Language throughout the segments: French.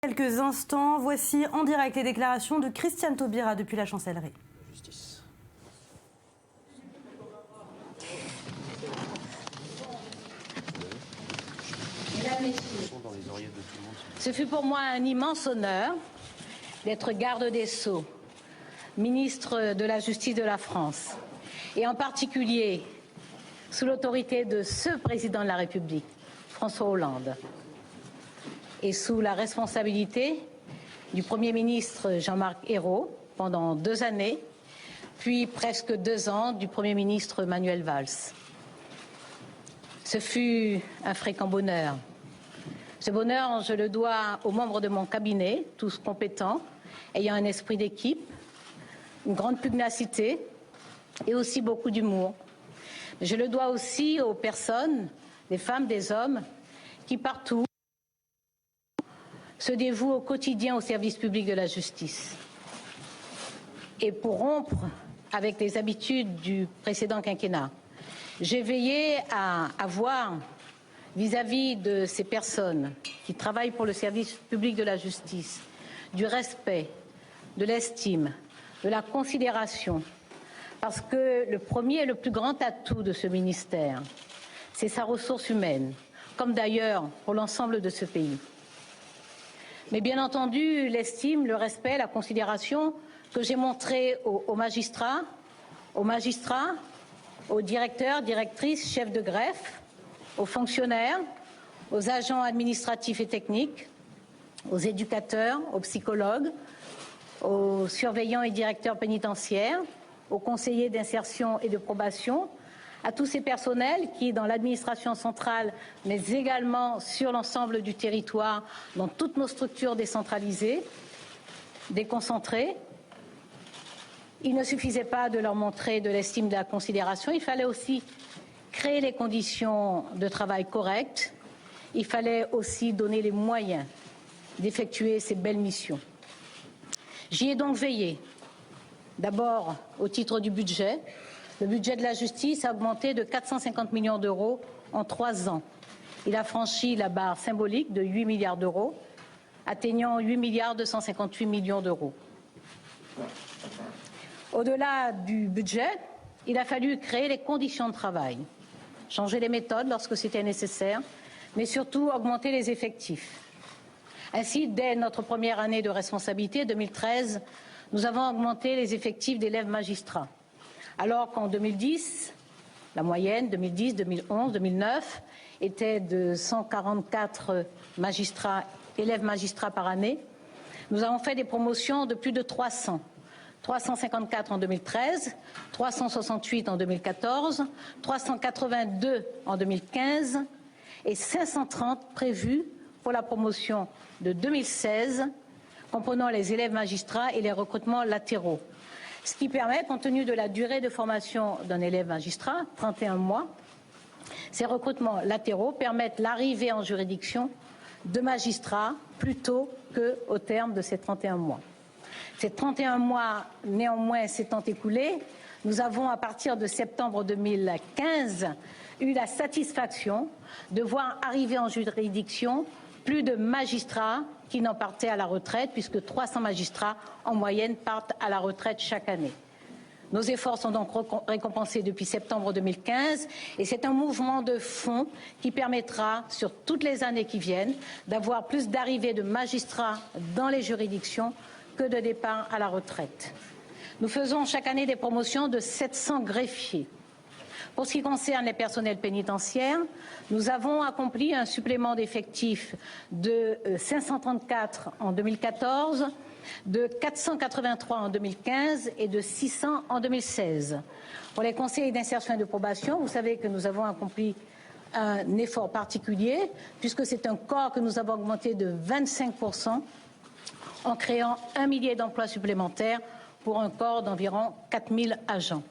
Quelques instants, voici en direct les déclarations de Christiane Taubira depuis la chancellerie. Justice. Mesdames, Messieurs, ce fut pour moi un immense honneur d'être garde des Sceaux, ministre de la Justice de la France, et en particulier sous l'autorité de ce président de la République, François Hollande, et sous la responsabilité du Premier ministre Jean-Marc Ayrault pendant 2 années, puis presque 2 ans du Premier ministre Manuel Valls. Ce fut un fréquent bonheur. Ce bonheur, je le dois aux membres de mon cabinet, tous compétents, ayant un esprit d'équipe, une grande pugnacité et aussi beaucoup d'humour. Je le dois aussi aux personnes, des femmes, des hommes, qui partout se dévouent au quotidien au service public de la justice. Et pour rompre avec les habitudes du précédent quinquennat, j'ai veillé à avoir, vis-à-vis de ces personnes qui travaillent pour le service public de la justice, du respect, de l'estime, de la considération, parce que le premier et le plus grand atout de ce ministère, c'est sa ressource humaine, comme d'ailleurs pour l'ensemble de ce pays. Mais bien entendu, l'estime, le respect, la considération que j'ai montré aux magistrats, aux directeurs, directrices, chefs de greffe, aux fonctionnaires, aux agents administratifs et techniques, aux éducateurs, aux psychologues, aux surveillants et directeurs pénitentiaires, aux conseillers d'insertion et de probation, à tous ces personnels qui, dans l'administration centrale, mais également sur l'ensemble du territoire, dans toutes nos structures décentralisées, déconcentrées. Il ne suffisait pas de leur montrer de l'estime, de la considération, il fallait aussi créer les conditions de travail correctes, il fallait aussi donner les moyens d'effectuer ces belles missions. J'y ai donc veillé. D'abord, au titre du budget, le budget de la justice a augmenté de 450 millions d'euros en 3 ans. Il a franchi la barre symbolique de 8 milliards d'euros, atteignant 8 milliards 258 millions d'euros. Au-delà du budget, il a fallu créer les conditions de travail, changer les méthodes lorsque c'était nécessaire, mais surtout augmenter les effectifs. Ainsi, dès notre première année de responsabilité, 2013, nous avons augmenté les effectifs d'élèves magistrats. Alors qu'en 2010, la moyenne 2010, 2011, 2009 était de 144 élèves magistrats par année. Nous avons fait des promotions de plus de 300. 354 en 2013, 368 en 2014, 382 en 2015 et 530 prévus pour la promotion de 2016, comprenant les élèves magistrats et les recrutements latéraux. Ce qui permet, compte tenu de la durée de formation d'un élève magistrat, 31 mois, ces recrutements latéraux permettent l'arrivée en juridiction de magistrats plus tôt qu'au terme de ces 31 mois. Ces 31 mois, néanmoins, s'étant écoulés, nous avons, à partir de septembre 2015, eu la satisfaction de voir arriver en juridiction plus de magistrats qui n'en partaient à la retraite, puisque 300 magistrats en moyenne partent à la retraite chaque année. Nos efforts sont donc récompensés depuis septembre 2015 et c'est un mouvement de fond qui permettra, sur toutes les années qui viennent, d'avoir plus d'arrivées de magistrats dans les juridictions que de départ à la retraite. Nous faisons chaque année des promotions de 700 greffiers. Pour ce qui concerne les personnels pénitentiaires, nous avons accompli un supplément d'effectifs de 534 en 2014, de 483 en 2015 et de 600 en 2016. Pour les conseillers d'insertion et de probation, vous savez que nous avons accompli un effort particulier, puisque c'est un corps que nous avons augmenté de 25% en créant 1 millier d'emplois supplémentaires pour un corps d'environ 4000 agents.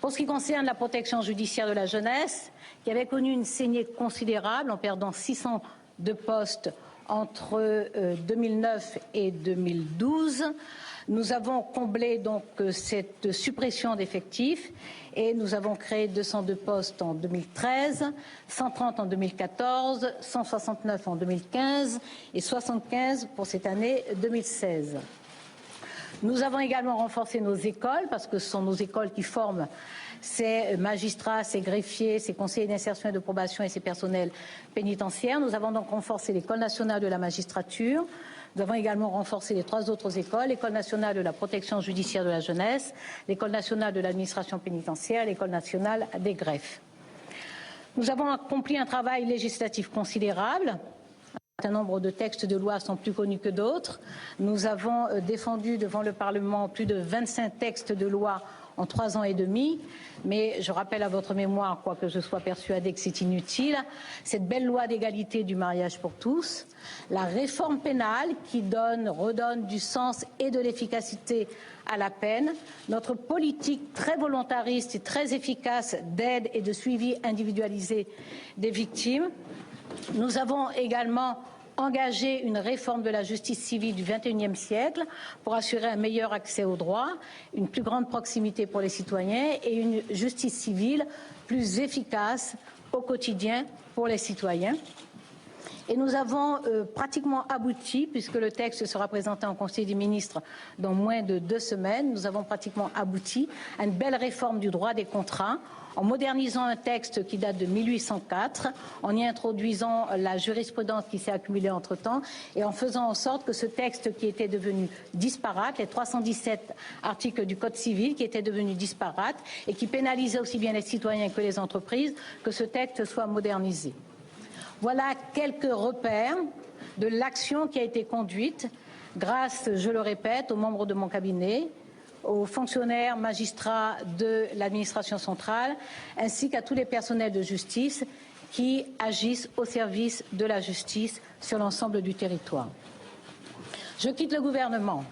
Pour ce qui concerne la protection judiciaire de la jeunesse, qui avait connu une saignée considérable en perdant 600 de postes entre 2009 et 2012. Nous avons comblé donc cette suppression d'effectifs et nous avons créé 202 postes en 2013, 130 en 2014, 169 en 2015 et 75 pour cette année 2016. Nous avons également renforcé nos écoles parce que ce sont nos écoles qui forment ces magistrats, ces greffiers, ces conseillers d'insertion et de probation et ces personnels pénitentiaires. Nous avons donc renforcé l'École nationale de la magistrature. Nous avons également renforcé les 3 autres écoles, l'École nationale de la protection judiciaire de la jeunesse, l'École nationale de l'administration pénitentiaire et l'École nationale des greffes. Nous avons accompli un travail législatif considérable. Un certain nombre de textes de loi sont plus connus que d'autres. Nous avons défendu devant le Parlement plus de 25 textes de loi en 3 ans et demi, mais je rappelle à votre mémoire, quoique je sois persuadée que c'est inutile, cette belle loi d'égalité du mariage pour tous, la réforme pénale qui redonne du sens et de l'efficacité à la peine, notre politique très volontariste et très efficace d'aide et de suivi individualisé des victimes. Nous avons également engagé une réforme de la justice civile du XXIe siècle pour assurer un meilleur accès aux droits, une plus grande proximité pour les citoyens et une justice civile plus efficace au quotidien pour les citoyens. Et nous avons pratiquement abouti, puisque le texte sera présenté en Conseil des ministres dans moins de 2 semaines, nous avons pratiquement abouti à une belle réforme du droit des contrats, en modernisant un texte qui date de 1804, en y introduisant la jurisprudence qui s'est accumulée entre-temps et en faisant en sorte que ce texte qui était devenu disparate, les 317 articles du Code civil qui étaient devenus disparates et qui pénalisaient aussi bien les citoyens que les entreprises, que ce texte soit modernisé. Voilà quelques repères de l'action qui a été conduite grâce, je le répète, aux membres de mon cabinet, aux fonctionnaires, magistrats de l'administration centrale, ainsi qu'à tous les personnels de justice qui agissent au service de la justice sur l'ensemble du territoire. Je quitte le gouvernement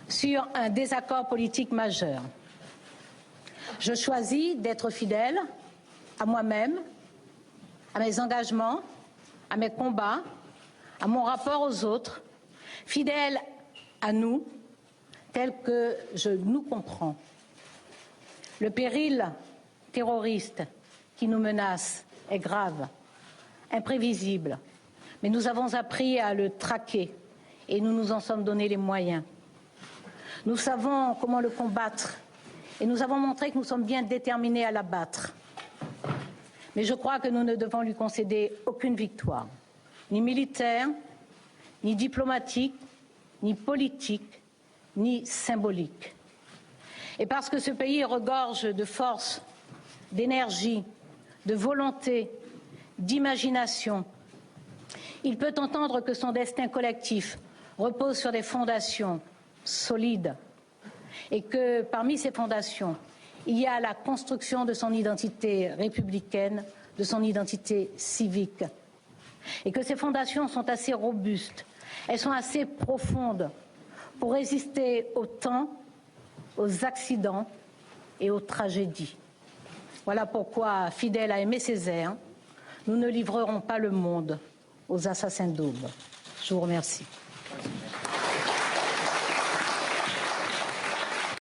sur un désaccord politique majeur. Je choisis d'être fidèle à moi-même, à mes engagements, à mes combats, à mon rapport aux autres, fidèle à nous, tel que je nous comprends. Le péril terroriste qui nous menace est grave, imprévisible, mais nous avons appris à le traquer et nous nous en sommes donné les moyens. Nous savons comment le combattre et nous avons montré que nous sommes bien déterminés à l'abattre. Mais je crois que nous ne devons lui concéder aucune victoire, ni militaire, ni diplomatique, ni politique, ni symbolique. Et parce que ce pays regorge de force, d'énergie, de volonté, d'imagination, il peut entendre que son destin collectif repose sur des fondations solides et que parmi ces fondations, il y a la construction de son identité républicaine, de son identité civique. Et que ces fondations sont assez robustes, elles sont assez profondes pour résister au temps, aux accidents et aux tragédies. Voilà pourquoi, fidèles à Aimé Césaire, nous ne livrerons pas le monde aux assassins d'aube. Je vous remercie.